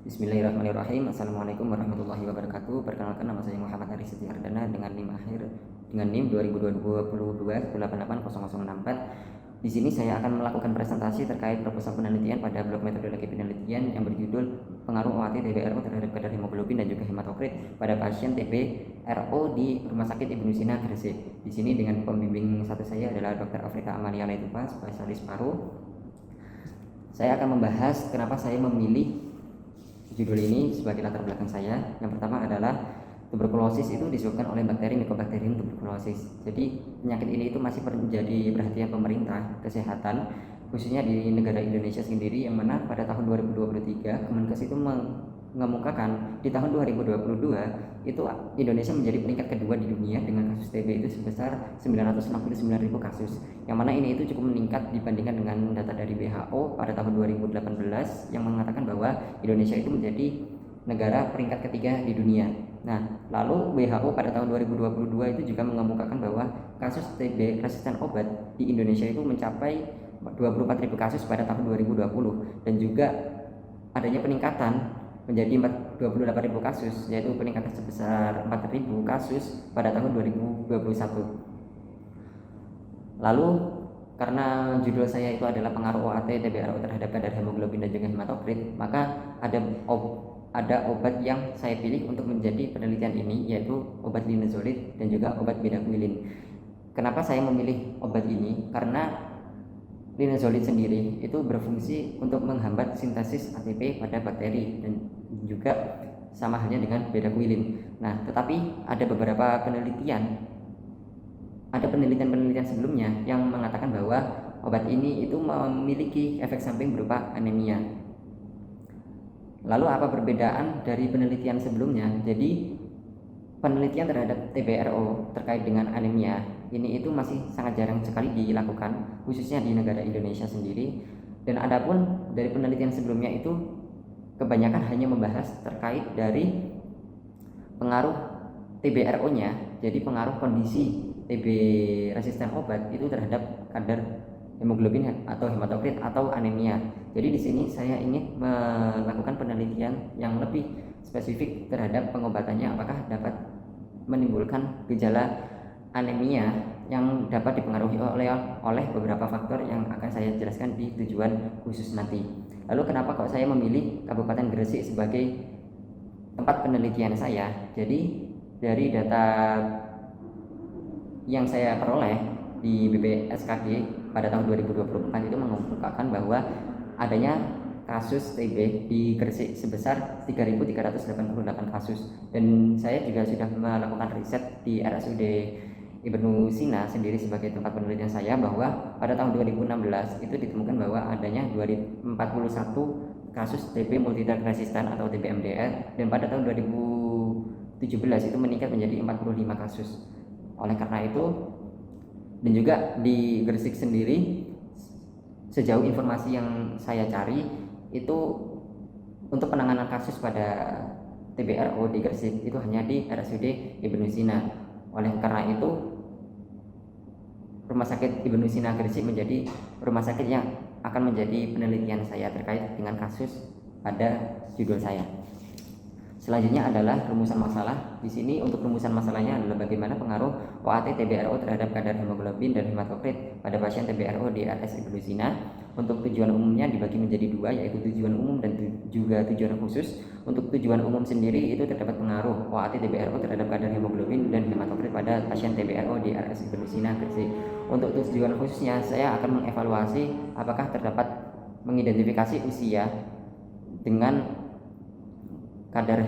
Bismillahirrahmanirrahim. Assalamualaikum warahmatullahi wabarakatuh. Perkenalkan, nama saya Muhammad Aris Setiardana dengan NIM 2022-1880064. Di sini saya akan melakukan presentasi terkait proposal penelitian pada blok metodologi penelitian yang berjudul pengaruh OAT TBRO terhadap kadar hemoglobin dan juga hematokrit pada pasien TBRO di Rumah Sakit Ibnu Sina Gresik. Di sini dengan pembimbing satu saya adalah Dr. Afrika Amalia Letupa, spesialis paru. Saya akan membahas kenapa saya memilih judul ini sebagai latar belakang saya. Yang pertama adalah tuberkulosis itu disebabkan oleh bakteri Mycobacterium tuberculosis. Jadi penyakit ini itu masih menjadi perhatian pemerintah kesehatan, khususnya di negara Indonesia sendiri, yang mana pada tahun 2023 Kemenkes itu mengemukakan di tahun 2022 itu Indonesia menjadi peringkat kedua di dunia dengan kasus TB itu sebesar 969.000 kasus, yang mana ini itu cukup meningkat dibandingkan dengan data dari WHO pada tahun 2018 yang mengatakan bahwa Indonesia itu menjadi negara peringkat ketiga di dunia. Nah, lalu WHO pada tahun 2022 itu juga mengemukakan bahwa kasus TB resisten obat di Indonesia itu mencapai 24.000 kasus pada tahun 2020, dan juga adanya peningkatan menjadi 28.000 kasus, yaitu peningkatan sebesar 4.000 kasus pada tahun 2021. Lalu karena judul saya itu adalah pengaruh OAT TBRO terhadap kadar hemoglobin dan juga hematokrit, maka ada obat yang saya pilih untuk menjadi penelitian ini, yaitu obat linezolid dan juga obat bedaquiline. Kenapa saya memilih obat ini? Karena linezolid sendiri itu berfungsi untuk menghambat sintesis ATP pada bakteri dan juga sama halnya dengan bedaquiline. Nah, tetapi ada beberapa penelitian sebelumnya yang mengatakan bahwa obat ini itu memiliki efek samping berupa anemia. Lalu apa perbedaan dari penelitian sebelumnya? Jadi penelitian terhadap TBRO terkait dengan anemia ini itu masih sangat jarang sekali dilakukan, khususnya di negara Indonesia sendiri. Dan adapun dari penelitian sebelumnya itu kebanyakan hanya membahas terkait dari pengaruh TBRO-nya, jadi pengaruh kondisi TB resisten obat itu terhadap kadar hemoglobin atau hematokrit atau anemia. Jadi di sini saya ingin melakukan penelitian yang lebih spesifik terhadap pengobatannya, apakah dapat menimbulkan gejala anemia yang dapat dipengaruhi oleh beberapa faktor yang akan saya jelaskan di tujuan khusus nanti. Lalu kenapa kok saya memilih Kabupaten Gresik sebagai tempat penelitian saya? Jadi dari data yang saya peroleh di BPSKG pada tahun 2024 itu mengemukakan bahwa adanya kasus TB di Gresik sebesar 3.388 kasus, dan saya juga sudah melakukan riset di RSUD Ibnu Sina sendiri sebagai tempat penelitian saya, bahwa pada tahun 2016 itu ditemukan bahwa adanya 41 kasus TB multidrug resistan atau TB-MDR, dan pada tahun 2017 itu meningkat menjadi 45 kasus. Oleh karena itu, dan juga di Gresik sendiri sejauh informasi yang saya cari itu untuk penanganan kasus pada TBRO di Gresik itu hanya di RSUD Ibnu Sina. Oleh karena itu, Rumah Sakit Ibnu Sina Gresik menjadi rumah sakit yang akan menjadi penelitian saya terkait dengan kasus pada judul saya. Selanjutnya adalah rumusan masalah. Di sini untuk rumusan masalahnya adalah bagaimana pengaruh OAT TBRO terhadap kadar hemoglobin dan hematokrit pada pasien TBRO di RS Ibnu Sina. Untuk tujuan umumnya dibagi menjadi dua, yaitu tujuan umum dan juga tujuan khusus. Untuk tujuan umum sendiri itu terdapat pengaruh OAT TBRO terhadap kadar hemoglobin dan hematokrit pada pasien TBRO di RS Ibnu Sina Gresik. Untuk tujuan khususnya, saya akan mengevaluasi apakah terdapat mengidentifikasi usia dengan kadar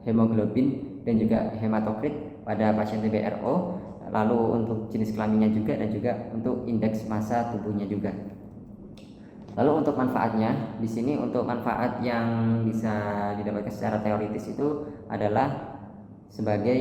hemoglobin dan juga hematokrit pada pasien TBRO, lalu untuk jenis kelaminnya juga, dan juga untuk indeks massa tubuhnya juga. Lalu untuk manfaatnya, di sini untuk manfaat yang bisa didapatkan secara teoritis itu adalah sebagai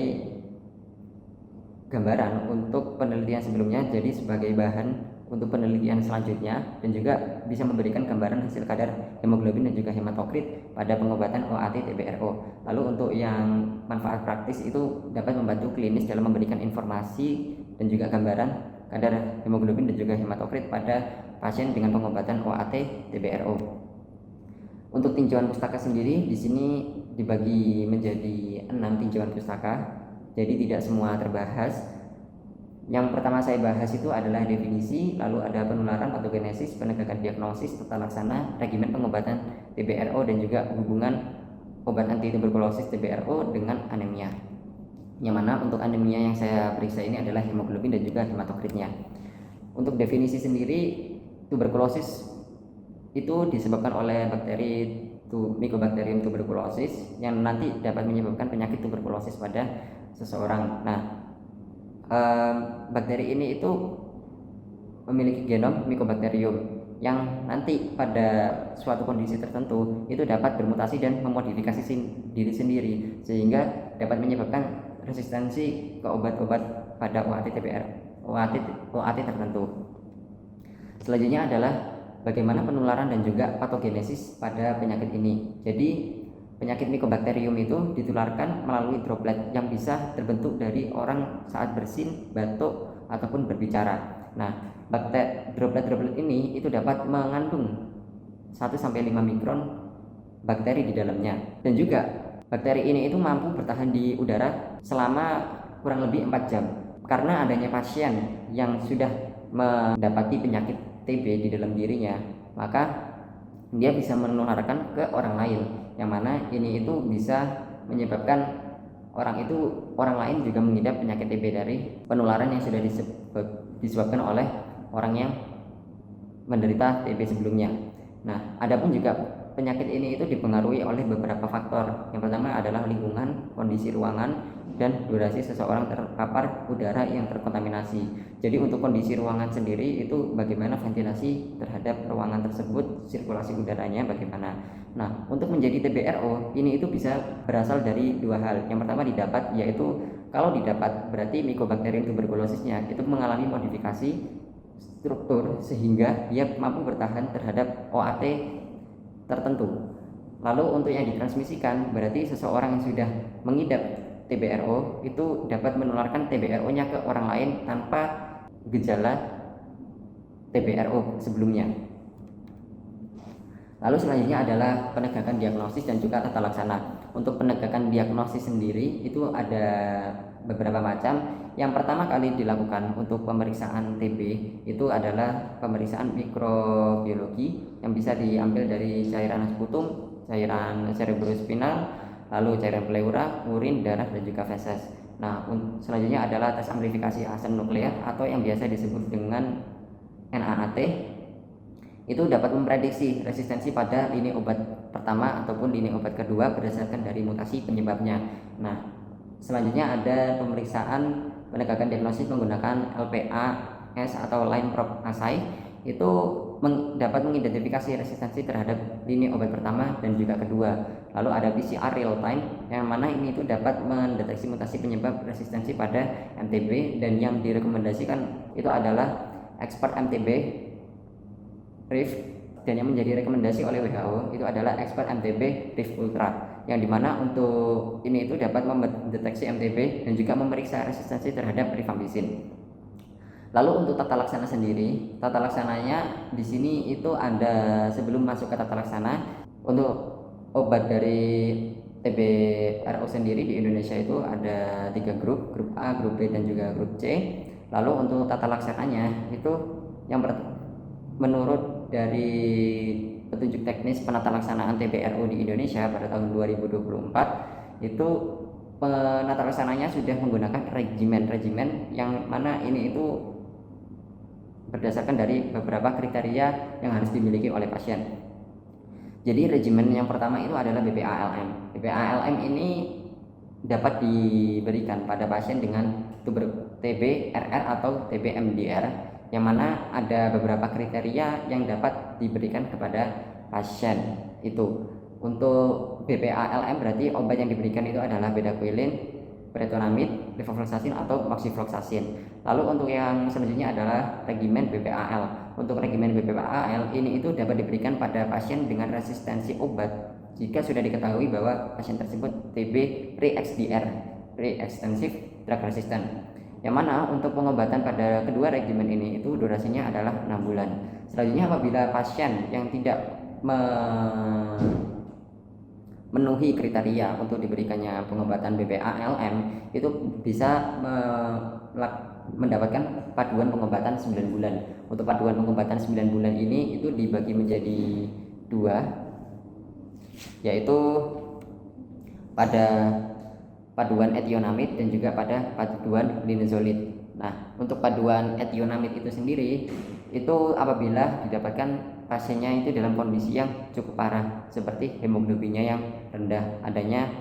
gambaran untuk penelitian sebelumnya, jadi sebagai bahan untuk penelitian selanjutnya, dan juga bisa memberikan gambaran hasil kadar hemoglobin dan juga hematokrit pada pengobatan OAT TBRO. Lalu untuk yang manfaat praktis itu dapat membantu klinis dalam memberikan informasi dan juga gambaran kadar hemoglobin dan juga hematokrit pada pasien dengan pengobatan OAT TBRO. Untuk tinjauan pustaka sendiri di sini dibagi menjadi 6 tinjauan pustaka, jadi tidak semua terbahas. Yang pertama saya bahas itu adalah definisi, lalu ada penularan, patogenesis, penegakan diagnosis, tata laksana, regimen pengobatan TBRO, dan juga hubungan obat anti tuberkulosis TBRO dengan anemia. Yang mana untuk anemia yang saya periksa ini adalah hemoglobin dan juga hematokritnya. Untuk definisi sendiri, tuberkulosis itu disebabkan oleh bakteri Mycobacterium tuberculosis yang nanti dapat menyebabkan penyakit tuberkulosis pada seseorang. Nah, bakteri ini itu memiliki genom Mycobacterium yang nanti pada suatu kondisi tertentu itu dapat bermutasi dan memodifikasi diri sendiri sehingga dapat menyebabkan resistensi ke obat-obat pada OAT tertentu. Selanjutnya adalah bagaimana penularan dan juga patogenesis pada penyakit ini. Jadi penyakit Mycobacterium itu ditularkan melalui droplet yang bisa terbentuk dari orang saat bersin, batuk, ataupun berbicara. Nah, droplet ini itu dapat mengandung 1-5 mikron bakteri di dalamnya. Dan juga bakteri ini itu mampu bertahan di udara selama kurang lebih 4 jam. Karena adanya pasien yang sudah mendapati penyakit TB di dalam dirinya, maka dia bisa menularkan ke orang lain, yang mana ini itu bisa menyebabkan orang lain juga mengidap penyakit TB dari penularan yang sudah disebabkan oleh orang yang menderita TB sebelumnya. Nah, adapun juga penyakit ini itu dipengaruhi oleh beberapa faktor. Yang pertama adalah lingkungan, kondisi ruangan, dan durasi seseorang terpapar udara yang terkontaminasi. Jadi untuk kondisi ruangan sendiri itu bagaimana ventilasi terhadap ruangan tersebut, sirkulasi udaranya bagaimana. Nah, untuk menjadi TBRO ini itu bisa berasal dari 2 hal. Yang pertama didapat, yaitu kalau didapat berarti Mycobacterium tuberculosisnya itu mengalami modifikasi struktur sehingga dia mampu bertahan terhadap OAT tertentu. Lalu untuk yang ditransmisikan berarti seseorang yang sudah mengidap TBRO itu dapat menularkan TBRO-nya ke orang lain tanpa gejala TBRO sebelumnya. Lalu selanjutnya adalah penegakan diagnosis dan juga tata laksana. Untuk penegakan diagnosis sendiri itu ada beberapa macam. Yang pertama kali dilakukan untuk pemeriksaan TB itu adalah pemeriksaan mikrobiologi yang bisa diambil dari cairan sputum, cairan cerebrospinal, lalu cairan pleura, urin, darah, dan juga feses. Nah, selanjutnya adalah tes amplifikasi asam nukleat atau yang biasa disebut dengan NAAT. Itu dapat memprediksi resistensi pada lini obat pertama ataupun lini obat kedua berdasarkan dari mutasi penyebabnya. Nah, selanjutnya ada pemeriksaan penegakan diagnosis menggunakan LPAS atau line probe assay. Itu dapat mengidentifikasi resistensi terhadap lini obat pertama dan juga kedua. Lalu ada PCR real time yang mana ini itu dapat mendeteksi mutasi penyebab resistensi pada MTB, dan yang direkomendasikan itu adalah expert MTB RIF, dan yang menjadi rekomendasi oleh WHO itu adalah expert MTB RIF Ultra, yang dimana untuk ini itu dapat mendeteksi MTB dan juga memeriksa resistensi terhadap rifampicin. Lalu untuk tata laksana sendiri, tata laksananya di sini itu ada sebelum masuk ke tata laksana. Untuk obat dari TBRO sendiri di Indonesia itu ada 3 grup A, grup B, dan juga grup C. Lalu untuk tata laksananya itu yang menurut dari petunjuk teknis penata laksanaan TBRO di Indonesia pada tahun 2024 itu penata laksananya sudah menggunakan regimen yang mana ini itu berdasarkan dari beberapa kriteria yang harus dimiliki oleh pasien. Jadi regimen yang pertama itu adalah BPA-LM. BPA-LM ini dapat diberikan pada pasien dengan TB RR atau TB MDR, yang mana ada beberapa kriteria yang dapat diberikan kepada pasien itu. Untuk BPA-LM berarti obat yang diberikan itu adalah bedaquiline, pretonamid, levofloxacin atau moxifloxacin. Lalu untuk yang selanjutnya adalah regimen BPAL. Untuk regimen BPAL ini itu dapat diberikan pada pasien dengan resistensi obat jika sudah diketahui bahwa pasien tersebut TB pre-XDR, pre-extensive drug resistant. Yang mana untuk pengobatan pada kedua regimen ini itu durasinya adalah 6 bulan. Selanjutnya apabila pasien yang tidak memenuhi kriteria untuk diberikannya pengobatan BPA-LM, itu bisa mendapatkan paduan pengobatan 9 bulan. Untuk paduan pengobatan 9 bulan ini itu dibagi menjadi dua, yaitu pada paduan etionamid dan juga pada paduan linezolid. Nah, untuk paduan etionamid itu sendiri itu apabila didapatkan pasiennya itu dalam kondisi yang cukup parah seperti hemoglobinnya yang rendah, adanya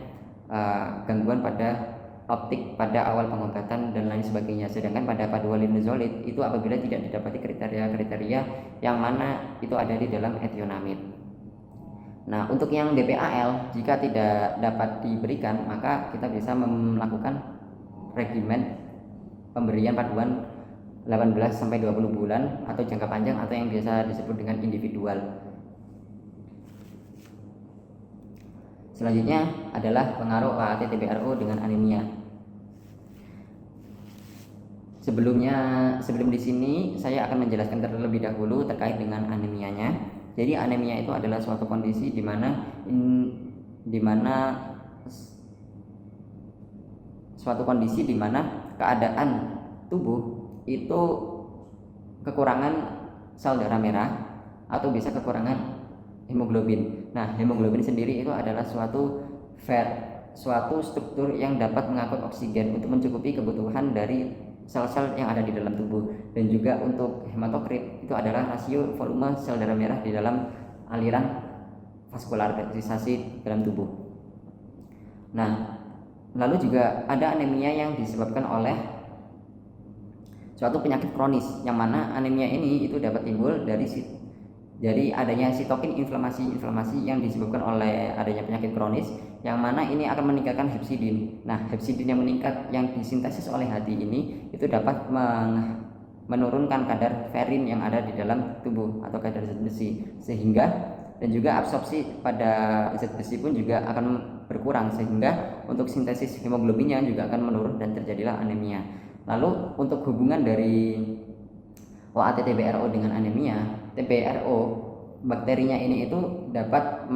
gangguan pada optik pada awal pengobatan dan lain sebagainya. Sedangkan pada paduan linezolid itu apabila tidak didapati kriteria-kriteria yang mana itu ada di dalam etionamid. Nah, untuk yang BPAL jika tidak dapat diberikan, maka kita bisa melakukan regimen pemberian paduan 18 sampai 20 bulan atau jangka panjang atau yang biasa disebut dengan individual. Selanjutnya adalah pengaruh AAT-TBRO dengan anemia. Sebelum di sini saya akan menjelaskan terlebih dahulu terkait dengan anemianya. Jadi anemia itu adalah suatu kondisi di mana keadaan tubuh itu kekurangan sel darah merah atau bisa kekurangan hemoglobin. Nah, hemoglobin sendiri itu adalah suatu struktur yang dapat mengangkut oksigen untuk mencukupi kebutuhan dari sel-sel yang ada di dalam tubuh. Dan juga untuk hematokrit itu adalah rasio volume sel darah merah di dalam aliran vaskularisasi dalam tubuh. Nah, lalu juga ada anemia yang disebabkan oleh suatu penyakit kronis, yang mana anemia ini itu dapat timbul dari adanya sitokin inflamasi yang disebabkan oleh adanya penyakit kronis, yang mana ini akan meningkatkan hepsidin. Nah, hepsidin yang meningkat yang disintesis oleh hati ini itu dapat menurunkan kadar ferrin yang ada di dalam tubuh atau kadar zat besi, dan juga absorpsi pada zat besi pun juga akan berkurang, sehingga untuk sintesis hemoglobinnya juga akan menurun dan terjadilah anemia. Lalu untuk hubungan dari OAT-TBRO dengan anemia, TBRO bakterinya ini itu dapat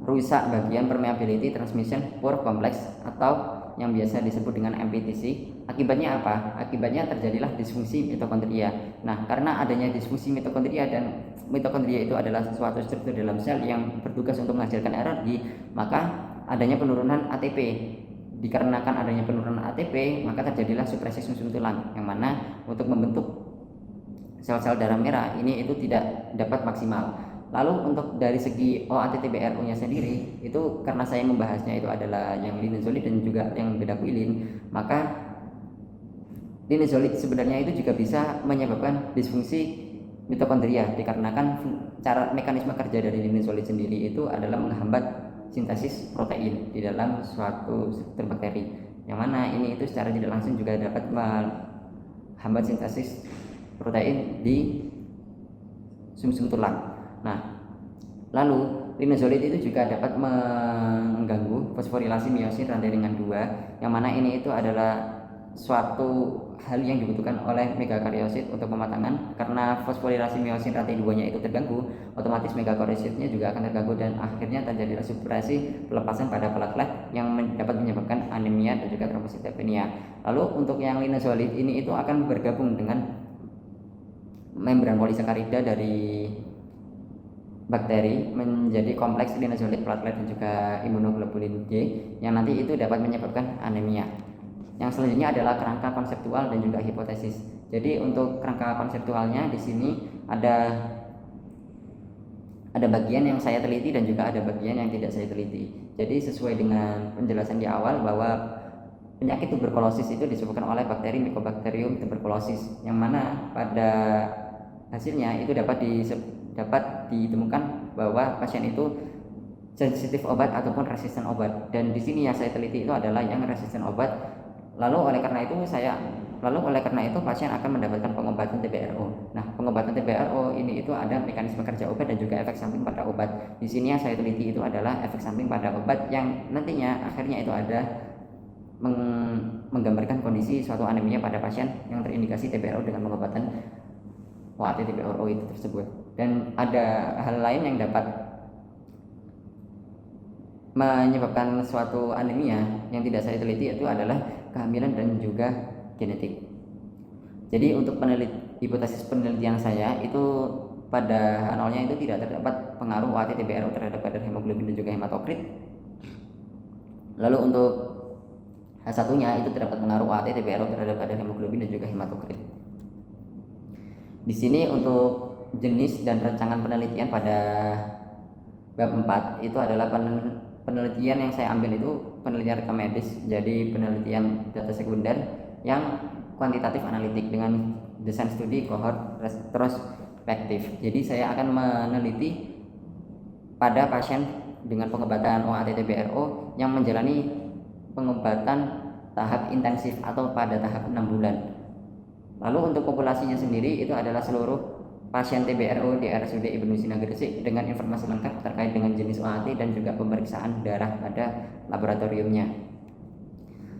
merusak bagian permeability transmission pore complex atau yang biasa disebut dengan MPTC. Akibatnya apa? Akibatnya terjadilah disfungsi mitokondria. Nah, karena adanya disfungsi mitokondria, dan mitokondria itu adalah suatu struktur dalam sel yang bertugas untuk menghasilkan energi, maka adanya penurunan ATP. Dikarenakan adanya penurunan ATP, maka terjadilah supresi sumsum tulang, yang mana untuk membentuk sel-sel darah merah ini itu tidak dapat maksimal. Lalu untuk dari segi OAT-TBRO nya sendiri, itu karena saya membahasnya itu adalah yang linezolid dan juga yang bedaquiline, maka linezolid sebenarnya itu juga bisa menyebabkan disfungsi mitokondria, dikarenakan mekanisme kerja dari linezolid sendiri itu adalah menghambat sintesis protein di dalam suatu struktur bakteri, yang mana ini itu secara tidak langsung juga dapat menghambat sintesis protein di sumsum tulang. Nah, lalu linezolid itu juga dapat mengganggu fosforilasi miosin rantai ringan 2, yang mana ini itu adalah suatu hal yang dibutuhkan oleh megakaryosit untuk pematangan. Karena fosforilasi miosin rantai 2-nya itu terganggu, otomatis megakaryositnya juga akan terganggu, dan akhirnya terjadilah supresi pelepasan pada platelet yang dapat menyebabkan anemia dan juga trombositopenia. Lalu untuk yang linezolid ini itu akan bergabung dengan membran polisakarida dari bakteri menjadi kompleks linezolid platelet dan juga imunoglobulin G, yang nanti itu dapat menyebabkan anemia. Yang selanjutnya adalah kerangka konseptual dan juga hipotesis. Jadi untuk kerangka konseptualnya di sini ada bagian yang saya teliti dan juga ada bagian yang tidak saya teliti. Jadi sesuai dengan penjelasan di awal bahwa penyakit tuberkulosis itu disebabkan oleh bakteri Mycobacterium tuberculosis, yang mana pada hasilnya itu dapat ditemukan bahwa pasien itu sensitif obat ataupun resisten obat, dan di sini yang saya teliti itu adalah yang resisten obat. Lalu oleh karena itu pasien akan mendapatkan pengobatan TBRO. Nah, pengobatan TBRO ini itu ada mekanisme kerja obat dan juga efek samping pada obat. Di sini yang saya teliti itu adalah efek samping pada obat yang nantinya akhirnya itu ada menggambarkan kondisi suatu anemia pada pasien yang terindikasi TBRO dengan pengobatan OAT-TBRO itu tersebut. Dan ada hal lain yang dapat menyebabkan suatu anemia yang tidak saya teliti, itu adalah kehamilan dan juga genetik. Jadi untuk hipotesis penelitian saya itu pada H0-nya itu tidak terdapat pengaruh UAT TBRO terhadap kadar hemoglobin dan juga hematokrit. Lalu untuk H1-nya itu terdapat pengaruh UAT TBRO terhadap kadar hemoglobin dan juga hematokrit. Di sini untuk jenis dan rancangan penelitian pada bab 4 itu adalah penelitian yang saya ambil itu penelitian rekam medis, jadi penelitian data sekunder yang kuantitatif analitik dengan desain studi kohort retrospektif. Jadi saya akan meneliti pada pasien dengan pengobatan OAT TBRO yang menjalani pengobatan tahap intensif atau pada tahap 6 bulan. Lalu untuk populasinya sendiri itu adalah seluruh pasien TBRO di RSUD Ibnu Sina Gresik dengan informasi lengkap terkait dengan jenis OAT dan juga pemeriksaan darah pada laboratoriumnya.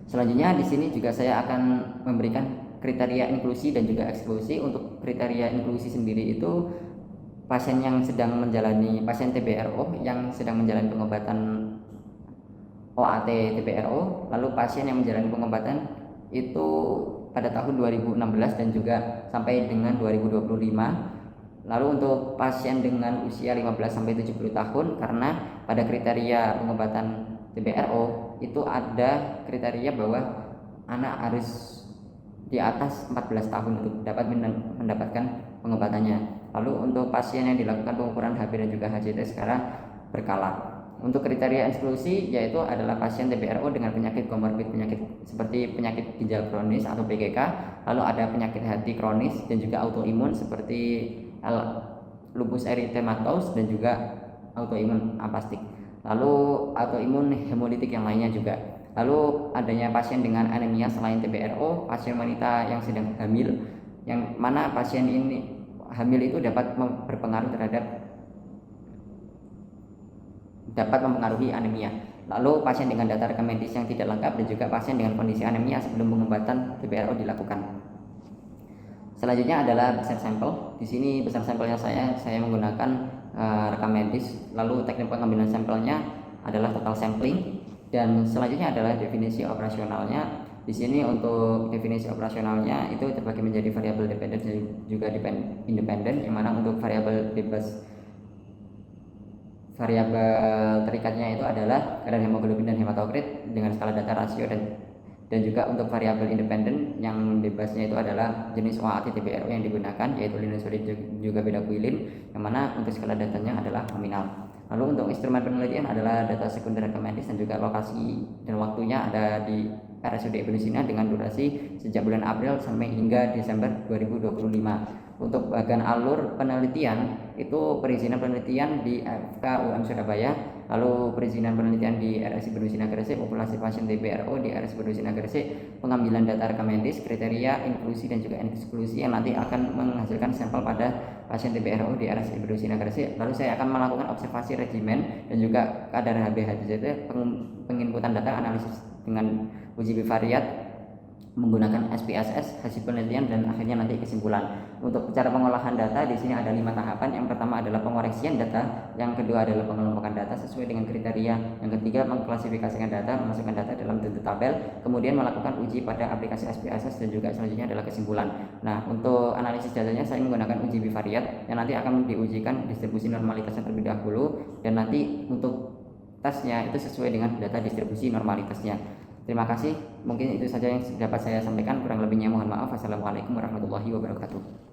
Selanjutnya di sini juga saya akan memberikan kriteria inklusi dan juga eksklusi. Untuk kriteria inklusi sendiri itu pasien TBRO yang sedang menjalani pengobatan OAT TBRO, lalu pasien yang menjalani pengobatan itu pada tahun 2016 dan juga sampai dengan 2025. Lalu untuk pasien dengan usia 15 sampai 70 tahun, karena pada kriteria pengobatan TBRO itu ada kriteria bahwa anak harus di atas 14 tahun untuk dapat mendapatkan pengobatannya. Lalu untuk pasien yang dilakukan pengukuran HB dan juga HCT secara berkala. Untuk kriteria eksklusi yaitu adalah pasien TBRO dengan penyakit komorbid, penyakit seperti penyakit ginjal kronis atau PGK, lalu ada penyakit hati kronis dan juga autoimun seperti lupus erythematosus dan juga autoimun aplastik. Lalu autoimun hemolitik yang lainnya juga. Lalu adanya pasien dengan anemia selain TBRO, pasien wanita yang sedang hamil, yang mana pasien ini hamil itu dapat mempengaruhi anemia. Lalu pasien dengan data rekam medis yang tidak lengkap dan juga pasien dengan kondisi anemia sebelum pengobatan TBRO dilakukan. Selanjutnya adalah besar sampel. Di sini besar sampelnya saya menggunakan rekam medis. Lalu teknik pengambilan sampelnya adalah total sampling. Dan selanjutnya adalah definisi operasionalnya. Di sini untuk definisi operasionalnya itu terbagi menjadi variabel dependen dan juga independen, yang mana untuk variabel terikatnya itu adalah kadar hemoglobin dan hematokrit dengan skala data rasio, dan juga untuk variabel independen yang bebasnya itu adalah jenis OAT TBRO yang digunakan, yaitu linezolid juga bedaquiline, yang mana untuk skala datanya adalah nominal. Lalu untuk instrumen penelitian adalah data sekunder rekam medis dan juga lokasi dan waktunya ada di RSUD Ibnu Sina dengan durasi sejak bulan April sampai hingga Desember 2025. Untuk bagian alur penelitian itu perizinan penelitian di FK UM Surabaya, lalu perizinan penelitian di RSI Ibnu Sina Gresik, populasi pasien TBRO di RSI Ibnu Sina Gresik, pengambilan data rekam medis, kriteria inklusi dan juga eksklusi yang nanti akan menghasilkan sampel pada pasien TBRO di RSI Ibnu Sina Gresik. Lalu saya akan melakukan observasi regimen dan juga kadar HB/HCT, penginputan data, analisis dengan uji bivariat menggunakan SPSS, hasil penelitian, dan akhirnya nanti kesimpulan. Untuk cara pengolahan data di sini ada 5 tahapan. Yang pertama adalah pengoreksian data, yang kedua adalah pengelompokan data sesuai dengan kriteria, yang ketiga mengklasifikasikan data, memasukkan data dalam bentuk tabel, kemudian melakukan uji pada aplikasi SPSS, dan juga selanjutnya adalah kesimpulan. Nah, untuk analisis datanya saya menggunakan uji bivariat yang nanti akan diujikan distribusi normalitasnya terlebih dahulu, dan nanti untuk tesnya itu sesuai dengan data distribusi normalitasnya. Terima kasih, mungkin itu saja yang dapat saya sampaikan, kurang lebihnya mohon maaf. Wassalamualaikum warahmatullahi wabarakatuh.